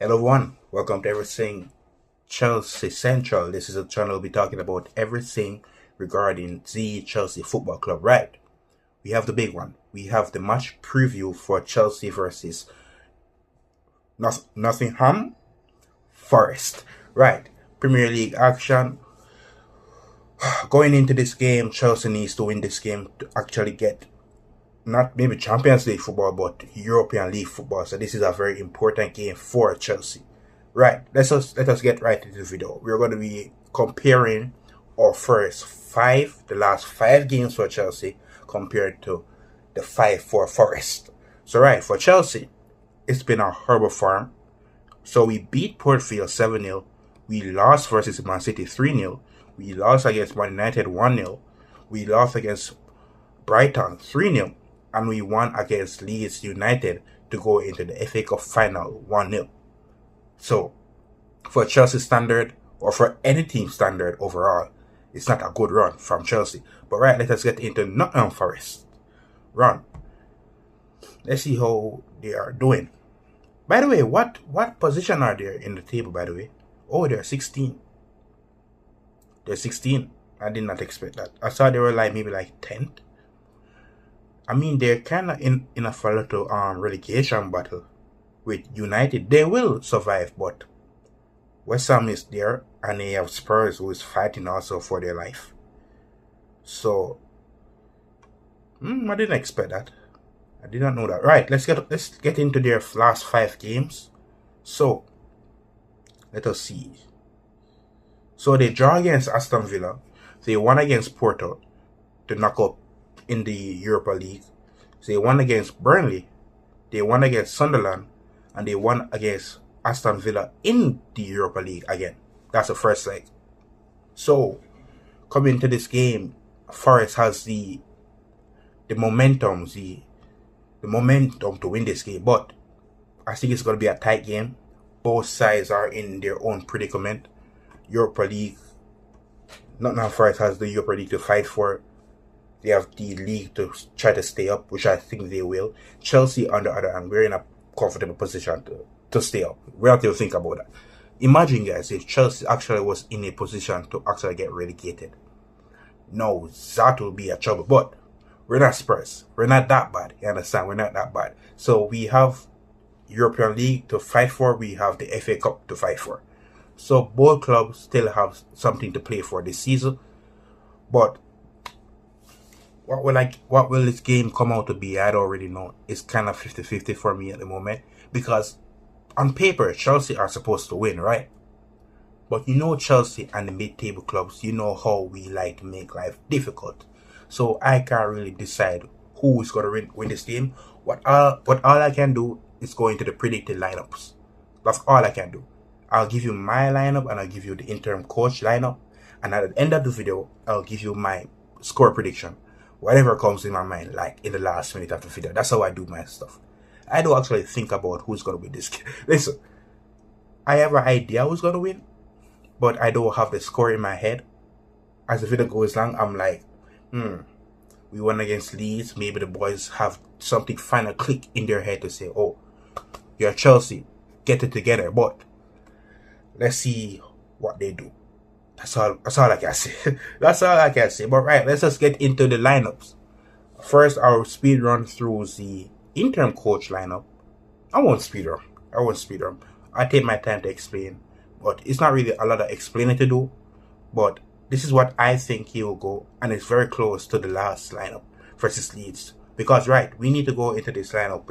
Hello everyone, welcome to Everything Chelsea Central. This is a channel we'll be talking about everything regarding the Chelsea Football Club. Right, we have the big one. We have the match preview for Chelsea versus Nottingham Forest. Right, Premier League action. Going into this game, Chelsea needs to win this game to actually get not maybe Champions League football, but European League football. So this is a very important game for Chelsea. Right, let us get right into the video. We're going to be comparing our the last five games for Chelsea compared to the five for Forest. So right, for Chelsea, it's been a horrible form. So we beat Port Vale 7-0. We lost versus Man City 3-0. We lost against Man United 1-0. We lost against Brighton 3-0. And we won against Leeds United to go into the FA Cup final 1-0. So, for Chelsea standard, or for any team standard overall, it's not a good run from Chelsea. But right, let us get into Nottingham Forest run. Let's see how they are doing. By the way, what position are they in the table, by the way? Oh, they're 16. They're 16. I did not expect that. I thought they were maybe 10th. I mean, they're kind of in a little relegation battle with United. They will survive, but West Ham is there, and they have Spurs who is fighting also for their life. So, I didn't expect that. I did not know that. Right, let's get into their last five games. So, let us see. So they draw against Aston Villa. They won against Porto to knock up in the Europa League. So they won against Burnley. They won against Sunderland. And they won against Aston Villa in the Europa League again. That's the first leg. So, coming to this game, Forest has the momentum, the momentum to win this game. But I think it's going to be a tight game. Both sides are in their own predicament. Europa League, Nottingham Forest has the Europa League to fight for. They have the league to try to stay up, which I think they will. Chelsea, on the other hand, we're in a comfortable position to stay up. We have to think about that. Imagine, guys, if Chelsea actually was in a position to actually get relegated. No, that will be a trouble. But we're not Spurs. We're not that bad. You understand? We're not that bad. So we have European League to fight for. We have the FA Cup to fight for. So both clubs still have something to play for this season. But what will this game come out to be? I don't already know. It's kind of 50-50 for me at the moment. Because on paper, Chelsea are supposed to win, right? But you know Chelsea and the mid-table clubs, you know how we like to make life difficult. So I can't really decide who is going to win this game. What all I can do is go into the predicted lineups. That's all I can do. I'll give you my lineup and I'll give you the interim coach lineup. And at the end of the video, I'll give you my score prediction. Whatever comes in my mind, like in the last minute of the video. That's how I do my stuff. I don't actually think about who's going to win this game. Listen, I have an idea who's going to win, but I don't have the score in my head. As the video goes along, I'm like, we won against Leeds. Maybe the boys have something final click in their head to say, oh, you're Chelsea, get it together. But let's see what they do. That's all I can say. That's all I can say. But right, let's just get into the lineups. First, I'll speed run through the interim coach lineup. I won't speed run. I take my time to explain. But it's not really a lot of explaining to do. But this is what I think he will go. And it's very close to the last lineup versus Leeds. Because right, we need to go into this lineup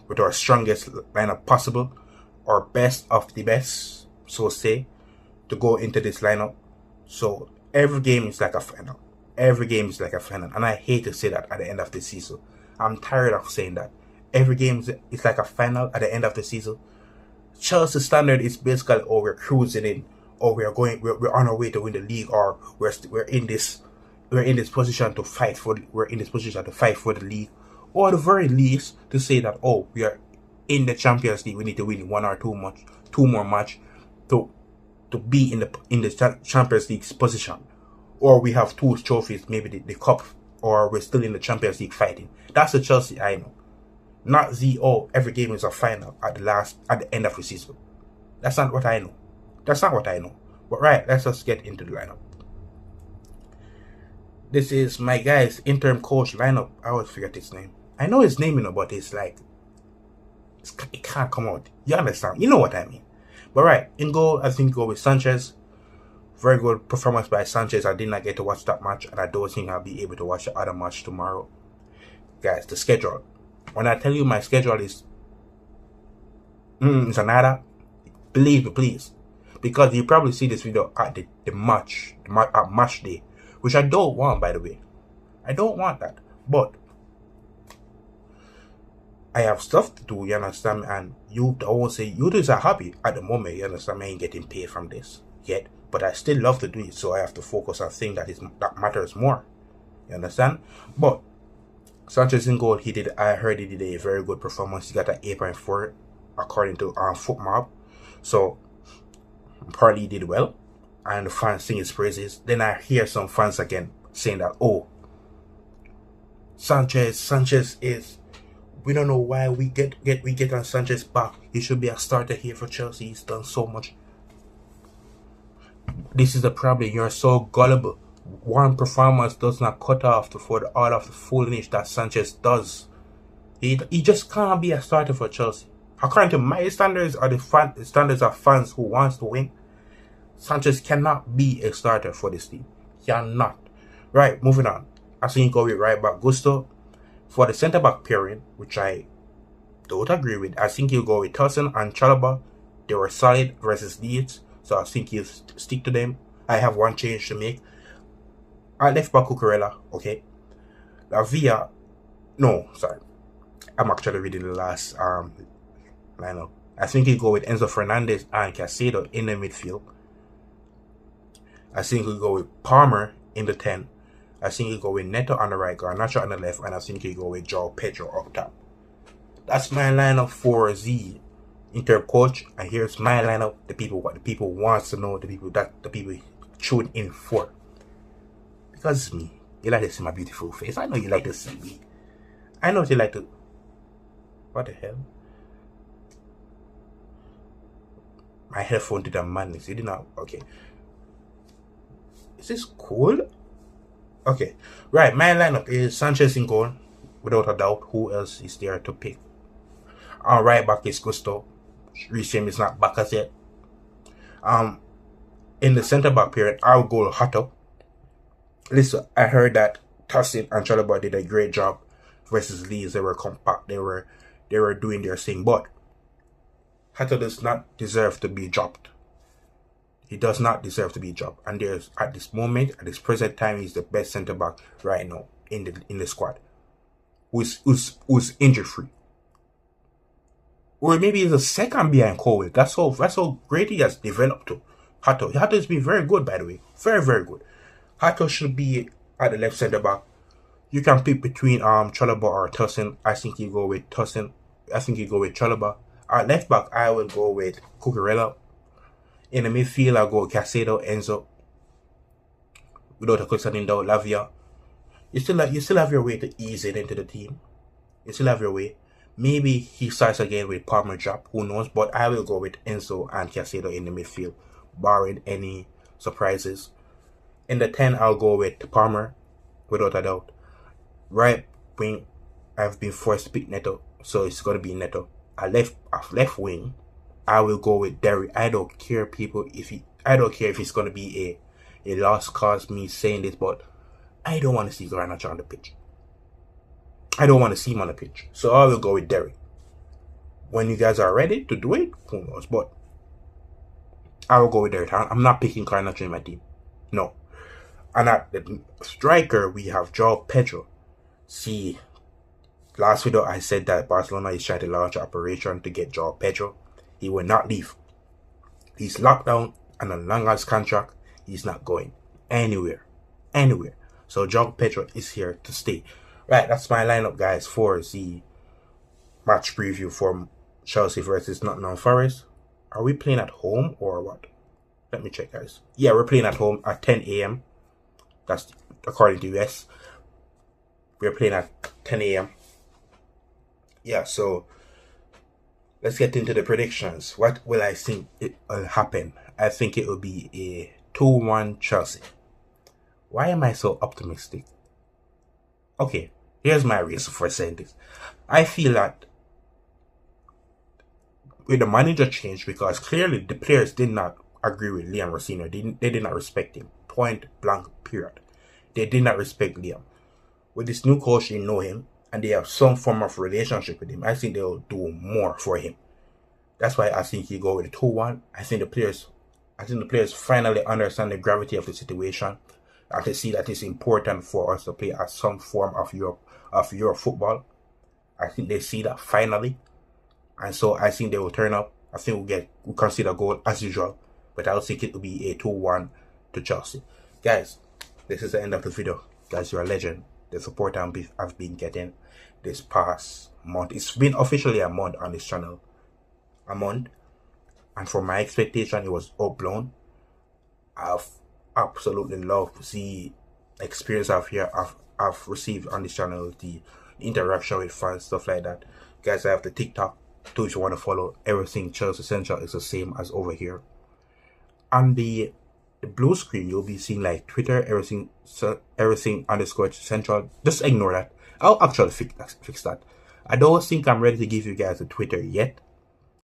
with our strongest lineup possible. Or best of the best, so say, to go into this lineup. So every game is like a final. And I hate to say that at the end of the season. I'm tired of saying that. Every game is like a final at the end of the season. Chelsea standard is basically, oh, we're cruising in, or we're on our way to win the league, or we're in this position to fight for the league, or at the very least to say that, oh, we are in the Champions League, we need to win one or two more match to be in the Champions League position, or we have two trophies, maybe the cup, or we're still in the Champions League fighting. That's the Chelsea I know. Not every game is a final at the end of the season. That's not what I know. That's not what I know. But right, let's just get into the lineup. This is my guy's interim coach lineup. I always forget his name. I know his name, but it's like it can't come out. You understand? You know what I mean. But right, in goal, I think go with Sanchez. Very good performance by Sanchez. I did not get to watch that match, and I don't think I'll be able to watch the other match tomorrow. Guys, the schedule. When I tell you my schedule is it's another, believe me, please. Because you probably see this video at the match day. Which I don't want, by the way. I don't want that. But I have stuff to do, you understand? And I won't say you is a hobby at the moment, you understand? I ain't getting paid from this yet. But I still love to do it, so I have to focus on things that matters more. You understand? But Sanchez in goal, I heard he did a very good performance. He got an 8.4 according to FootMob. So partly he did well. And the fans sing his praises. Then I hear some fans again saying that, oh, Sanchez is, we don't know why we get on Sanchez back. He should be a starter here for Chelsea. He's done so much. This is the problem. You're so gullible. One performance does not cut off for all of the foolishness that Sanchez does. He just can't be a starter for Chelsea. According to my standards or the standards of fans who wants to win, Sanchez cannot be a starter for this team. Cannot. Right, moving on. I think you go with right back Gusto. For the centre back pairing, which I don't agree with, I think you go with Tosin and Chalobah. They were solid versus Leeds, so I think you stick to them. I have one change to make. I left back Cucurella, okay. Lavia, no, sorry. I'm actually reading the last lineup. I think you go with Enzo Fernandez and Caicedo in the midfield. I think we go with Palmer in the 10. I think you go with Neto on the right, Garnacho on the left, and I think you go with João Pedro up top. That's my lineup for the Inter coach, and here's my lineup. What the people wants to know, the people tune in for. Because it's me. You like to see my beautiful face. I know you like to see me. I know you like to. What the hell? My headphone did a madness. You did not. Okay. Is this cool? Okay. Right. My lineup is Sanchez in goal. Without a doubt. Who else is there to pick? Our right back is Gusto. Reece is not back as yet. In the centre back period, I'll go Hato. Listen, I heard that Tosin and Chalobah did a great job versus Leeds. They were compact. They were doing their thing. But Hato does not deserve to be dropped. He does not deserve to be dropped. And at this present time, he's the best centre back right now in the squad. Who's injury free. Or maybe he's a second behind Cole. That's how great he has developed to. Hato has been very good, by the way. Very, very good. Hato should be at the left centre back. You can pick between Chalobah or Tosin. I think you go with Tosin. I think you go with Chalobah. At left back, I will go with Cucurella. In the midfield, I'll go with Caicedo, Enzo. Without a question in doubt, Lavia. You still have your way to ease it into the team. You still have your way. Maybe he starts again with Palmer drop. Who knows? But I will go with Enzo and Caicedo in the midfield, barring any surprises. In the 10, I'll go with Palmer, without a doubt. Right wing, I've been forced to pick Neto, so it's going to be Neto. Left wing, I will go with Derry. I don't care if it's going to be a lost cause, me saying this, but I don't want to see Garnacho on the pitch. I don't want to see him on the pitch, so I will go with Derry. When you guys are ready to do it, who knows, but I will go with Derry. I'm not picking Garnacho in my team. No. And at the striker, we have João Pedro. See, last video I said that Barcelona is trying to launch an operation to get João Pedro. He will not leave. He's locked down on a long-ass contract. He's not going anywhere. Anywhere. So João Pedro is here to stay. Right, that's my lineup, guys, for the match preview for Chelsea versus Nottingham Forest. Are we playing at home or what? Let me check, guys. Yeah, we're playing at home at 10 a.m. That's according to US. We're playing at 10 a.m. Yeah, so let's get into the predictions. What will I think it will happen? I think it will be a 2-1 Chelsea. Why am I so optimistic? Okay, here's my reason for saying this. I feel that with the manager change, because clearly the players did not agree with Liam Rossino. They did not respect him. Point blank, period. They did not respect Liam. With this new coach, they know him and they have some form of relationship with him. I think they'll do more for him. That's why I think you go with a 2-1. I think the players finally understand the gravity of the situation and they see that it's important for us to play at some form of Europe football. I think they see that finally. And so I think they will turn up. I think we'll concede a goal as usual. But I think it will be a 2-1 to Chelsea. Guys, this is the end of the video. Guys, you're a legend. The support I've been getting this past month. It's been officially a month on this channel. A month. And for my expectation, it was outblown. I've absolutely loved the experience I've received on this channel, the interaction with fans, stuff like that. Guys, I have the TikTok too if you want to follow. Everything Chelsea Central is the same as over here. On the blue screen, you'll be seeing like Twitter, everything _ Central. Just ignore that. I'll actually fix that. I don't think I'm ready to give you guys a Twitter yet.